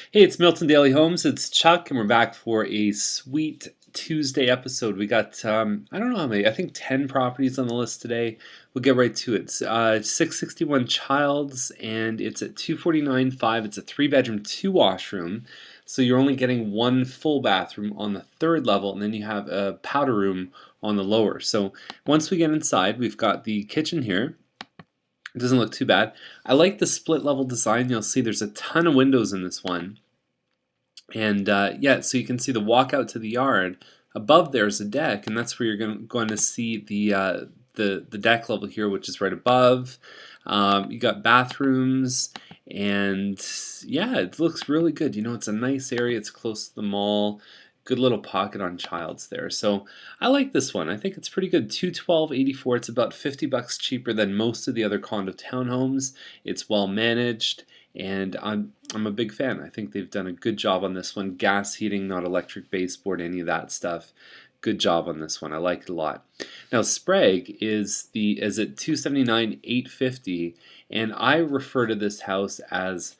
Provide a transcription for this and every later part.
Hey, it's Milton Daily Homes. It's Chuck, and we're back for a sweet Tuesday episode. We got, I don't know how many, I think 10 properties on the list today. We'll get right to it. It's 661 Childs, and it's at 249.5. It's a 3-bedroom, 2-washroom. So you're only getting one full bathroom on the third level, and then you have a powder room on the lower. So once we get inside, we've got the kitchen here. It doesn't look too bad. I like the split level design. You'll see there's a ton of windows in this one. And yeah, so you can see the walkout to the yard. Above there is a deck, and that's where you're going to see the deck level here, which is right above. You got bathrooms, and yeah, it looks really good. You know, it's a nice area. It's close to the mall. Good little pocket on Childs there. So I like this one. I think it's pretty good. 212.84. It's about $50 cheaper than most of the other condo townhomes. It's well managed, and I'm a big fan. I think they've done a good job on this one. Gas heating, not electric baseboard, any of that stuff. Good job on this one. I like it a lot. Now Sprague is at 279,850, and I refer to this house as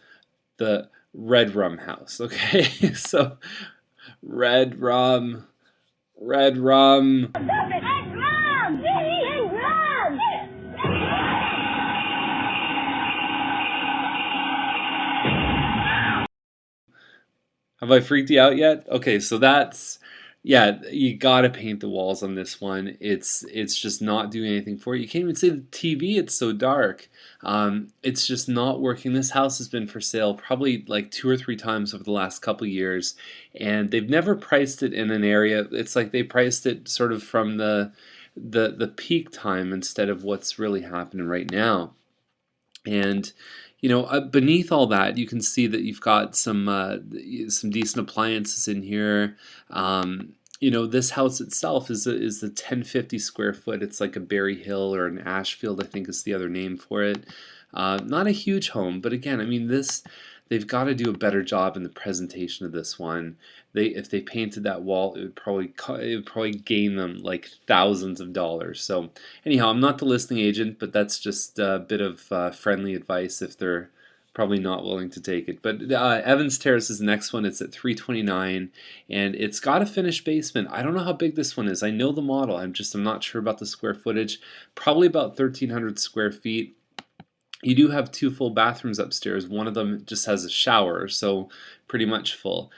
the Redrum house. Okay, so Redrum, Redrum. Have I freaked you out yet? Okay, so that's, yeah, you gotta paint the walls on this one. It's just not doing anything for you. You can't even see the TV, it's so dark. It's just not working. This house has been for sale probably like 2 or 3 times over the last couple years, and they've never priced it in an area. It's like they priced it sort of from the peak time instead of what's really happening right now. And you know, beneath all that, you can see that you've got some decent appliances in here. You know, this house itself is the 1050 square foot. It's like a Berry Hill or an Ashfield, I think is the other name for it. Not a huge home, but again, I mean, they've got to do a better job in the presentation of this one. If they painted that wall, it would probably gain them like thousands of dollars. So anyhow, I'm not the listing agent, but that's just a bit of friendly advice if they're probably not willing to take it. But Evans Terrace is the next one. It's at 329, and it's got a finished basement. I don't know how big this one is. I know the model. I'm not sure about the square footage. Probably about 1,300 square feet. You do have 2 full bathrooms upstairs. One of them just has a shower, so pretty much full.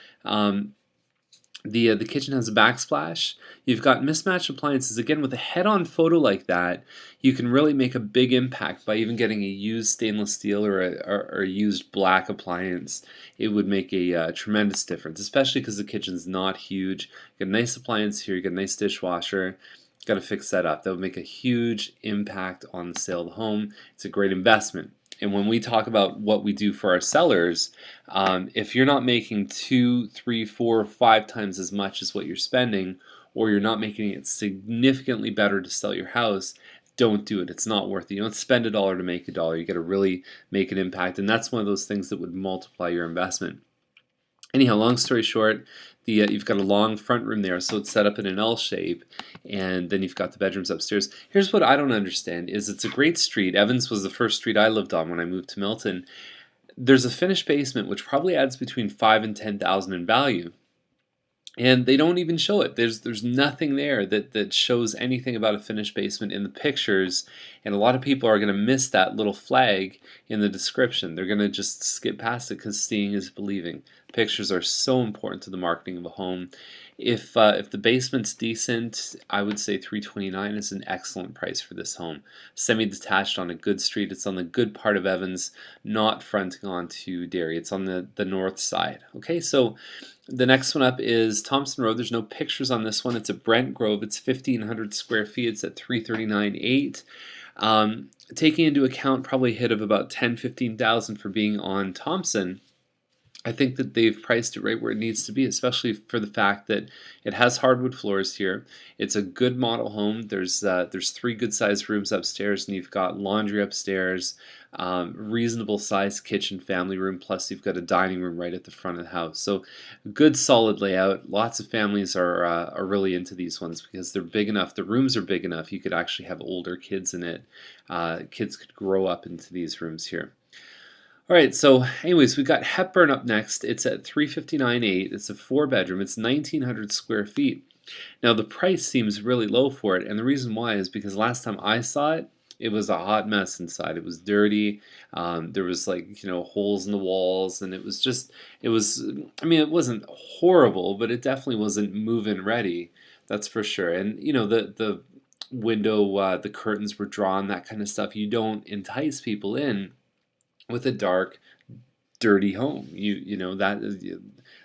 The kitchen has a backsplash. You've got mismatched appliances. Again, with a head-on photo like that, you can really make a big impact by even getting a used stainless steel or a used black appliance. It would make a tremendous difference, especially because the kitchen's not huge. You got a nice appliance here. You got a nice dishwasher. Got to fix that up. That would make a huge impact on the sale of the home. It's a great investment. And when we talk about what we do for our sellers, if you're not making 2, 3, 4, 5 times as much as what you're spending, or you're not making it significantly better to sell your house, don't do it. It's not worth it. You don't spend $1 to make $1. You got to really make an impact, and that's one of those things that would multiply your investment. Anyhow, long story short, you've got a long front room there, so it's set up in an L shape, and then you've got the bedrooms upstairs. Here's what I don't understand: is it's a great street. Evans was the first street I lived on when I moved to Milton. There's a finished basement, which probably adds between $5,000 and $10,000 in value, and they don't even show it. There's nothing there that shows anything about a finished basement in the pictures, and a lot of people are going to miss that little flag in the description. They're going to just skip past it because seeing is believing. Pictures are so important to the marketing of a home. If the basement's decent, I would say 329 is an excellent price for this home. Semi-detached on a good street. It's on the good part of Evans, not fronting onto Derry. It's on the north side. Okay, so the next one up is Thompson Road. There's no pictures on this one. It's at Brent Grove. It's 1,500 square feet. It's at 339.8. Taking into account probably a hit of about 10-15,000 for being on Thompson, I think that they've priced it right where it needs to be, especially for the fact that it has hardwood floors here. It's a good model home. There's 3 good-sized rooms upstairs, and you've got laundry upstairs, reasonable sized kitchen, family room, plus you've got a dining room right at the front of the house. So good, solid layout. Lots of families are really into these ones because they're big enough. The rooms are big enough. You could actually have older kids in it. Kids could grow up into these rooms here. All right, so anyways, we got Hepburn up next. It's at 359.8. It's a 4 bedroom. It's 1,900 square feet. Now the price seems really low for it, and the reason why is because last time I saw it, it was a hot mess inside. It was dirty. There was like holes in the walls, and it was just it was. I mean, it wasn't horrible, but it definitely wasn't move-in ready. That's for sure. And the window, the curtains were drawn, that kind of stuff. You don't entice people in with a dark, dirty home. That is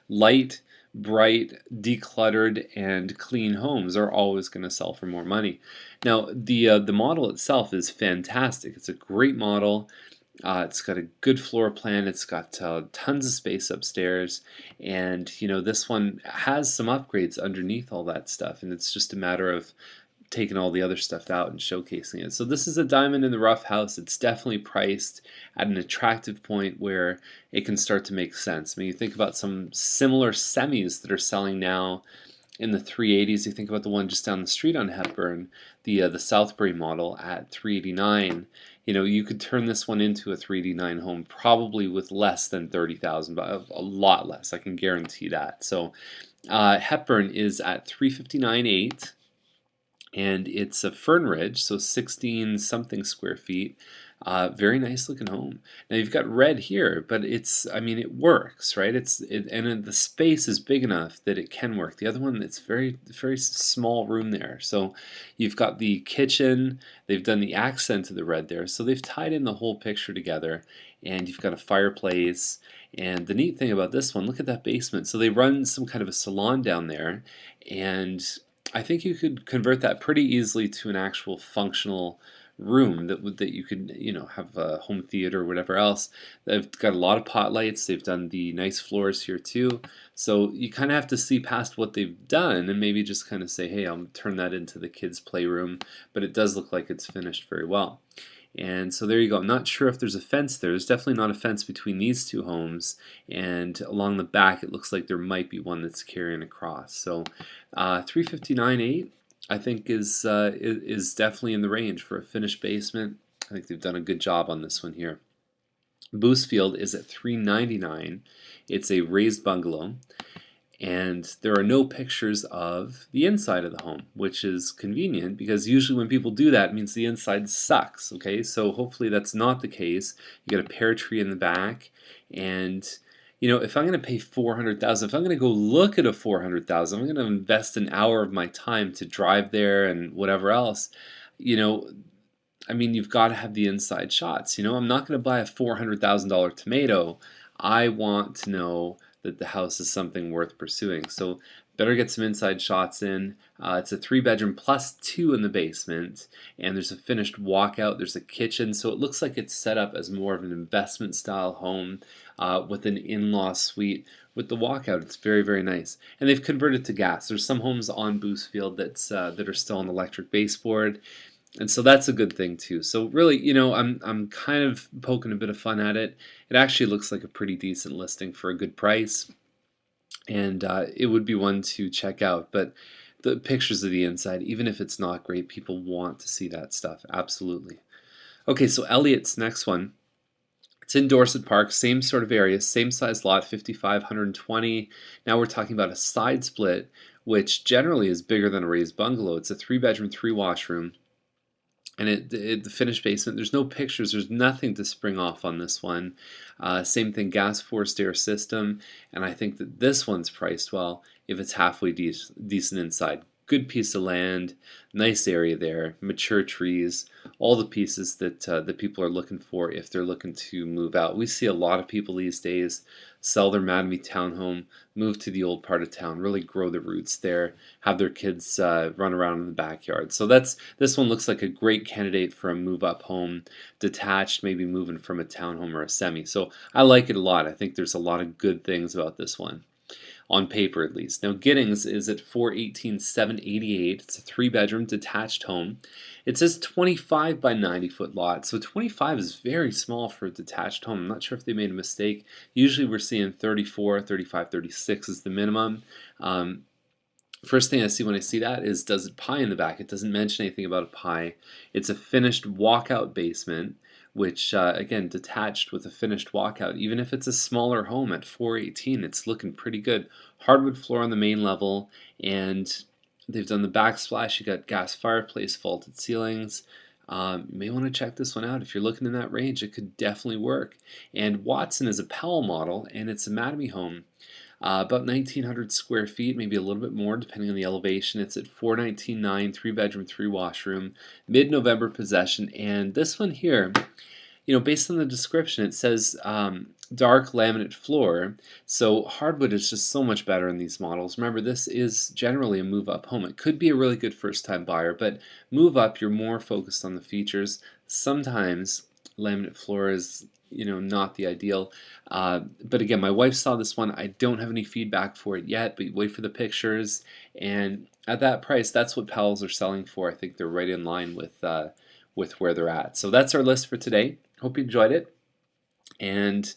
light, bright, decluttered, and clean homes are always going to sell for more money. Now, the model itself is fantastic. It's a great model. It's got a good floor plan. It's got tons of space upstairs, and this one has some upgrades underneath all that stuff. And it's just a matter of taking all the other stuff out and showcasing it. So this is a diamond in the rough house. It's definitely priced at an attractive point where it can start to make sense. I mean, you think about some similar semis that are selling now in the 380s. You think about the one just down the street on Hepburn, the Southbury model at 389. You could turn this one into a 389 home probably with less than 30,000, but a lot less. I can guarantee that. So Hepburn is at 359.8. And it's a Fern Ridge, so 16 something square feet. Very nice looking home. Now you've got red here, but I mean, it works, right? And the space is big enough that it can work. The other one, it's very small room there. So you've got the kitchen. They've done the accent of the red there, so they've tied in the whole picture together. And you've got a fireplace. And the neat thing about this one, look at that basement. So they run some kind of a salon down there, and I think you could convert that pretty easily to an actual functional room that you could have a home theater or whatever else. They've got a lot of pot lights. They've done the nice floors here too. So you kind of have to see past what they've done and maybe just kind of say, hey, I'll turn that into the kids' playroom. But it does look like it's finished very well. And so there you go. I'm not sure if there's a fence there. There's definitely not a fence between these two homes. And along the back, it looks like there might be one that's carrying across. So 359.8, I think, is definitely in the range for a finished basement. I think they've done a good job on this one here. Boosfield is at 399. It's a raised bungalow. And there are no pictures of the inside of the home, which is convenient because usually when people do that, it means the inside sucks. Okay, so hopefully that's not the case. You got a pear tree in the back, and if I'm going to pay $400,000, if I'm going to go look at a $400,000, I'm going to invest an hour of my time to drive there and whatever else. I mean, you've got to have the inside shots. I'm not going to buy a $400,000 tomato. I want to know that the house is something worth pursuing. So better get some inside shots in. It's a 3 bedroom plus 2 in the basement, and there's a finished walkout. There's a kitchen, so it looks like it's set up as more of an investment style home with an in-law suite. With the walkout, it's very, very nice. And they've converted to gas. There's some homes on Boosfield that are still on electric baseboard. And so that's a good thing too. So really, I'm kind of poking a bit of fun at it. It actually looks like a pretty decent listing for a good price, and it would be one to check out. But the pictures of the inside, even if it's not great, people want to see that stuff. Absolutely. Okay, so Elliott's next one. It's in Dorset Park, same sort of area, same size lot, 5,520. Now we're talking about a side split, which generally is bigger than a raised bungalow. It's a 3 bedroom, 3 washroom. And the finished basement, there's no pictures, there's nothing to spring off on this one. Same thing, gas forced air system, and I think that this one's priced well if it's halfway decent inside. Good piece of land, nice area there, mature trees, all the pieces that people are looking for if they're looking to move out. We see a lot of people these days sell their Mattamy townhome, move to the old part of town, really grow the roots there, have their kids run around in the backyard. So this one looks like a great candidate for a move-up home, detached, maybe moving from a townhome or a semi. So I like it a lot. I think there's a lot of good things about this one, on paper at least. Now Giddings is at 418,788. It's a 3 bedroom detached home. It says 25 by 90 foot lot, so 25 is very small for a detached home. I'm not sure if they made a mistake. Usually we're seeing 34, 35, 36 is the minimum. First thing I see when I see that is, does it pie in the back? It doesn't mention anything about a pie. It's a finished walkout basement which again, detached with a finished walkout. Even if it's a smaller home at 418, it's looking pretty good. Hardwood floor on the main level, and they've done the backsplash. You got gas fireplace, vaulted ceilings. You may want to check this one out if you're looking in that range. It could definitely work. And Watson is a Powell model, and it's a Mattamy home. About 1,900 square feet, maybe a little bit more depending on the elevation. It's at 419.9, 3 bedroom, 3 washroom, mid-November possession. And this one here, based on the description, it says dark laminate floor. So hardwood is just so much better in these models. Remember, this is generally a move-up home. It could be a really good first-time buyer, but move up, you're more focused on the features. Sometimes laminate floor is not the ideal. But again, my wife saw this one. I don't have any feedback for it yet, but wait for the pictures. And at that price, that's what Powell's are selling for. I think they're right in line with where they're at. So that's our list for today. Hope you enjoyed it. And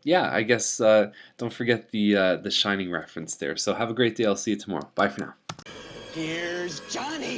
yeah, I guess don't forget the Shining reference there. So have a great day. I'll see you tomorrow. Bye for now. Here's Johnny.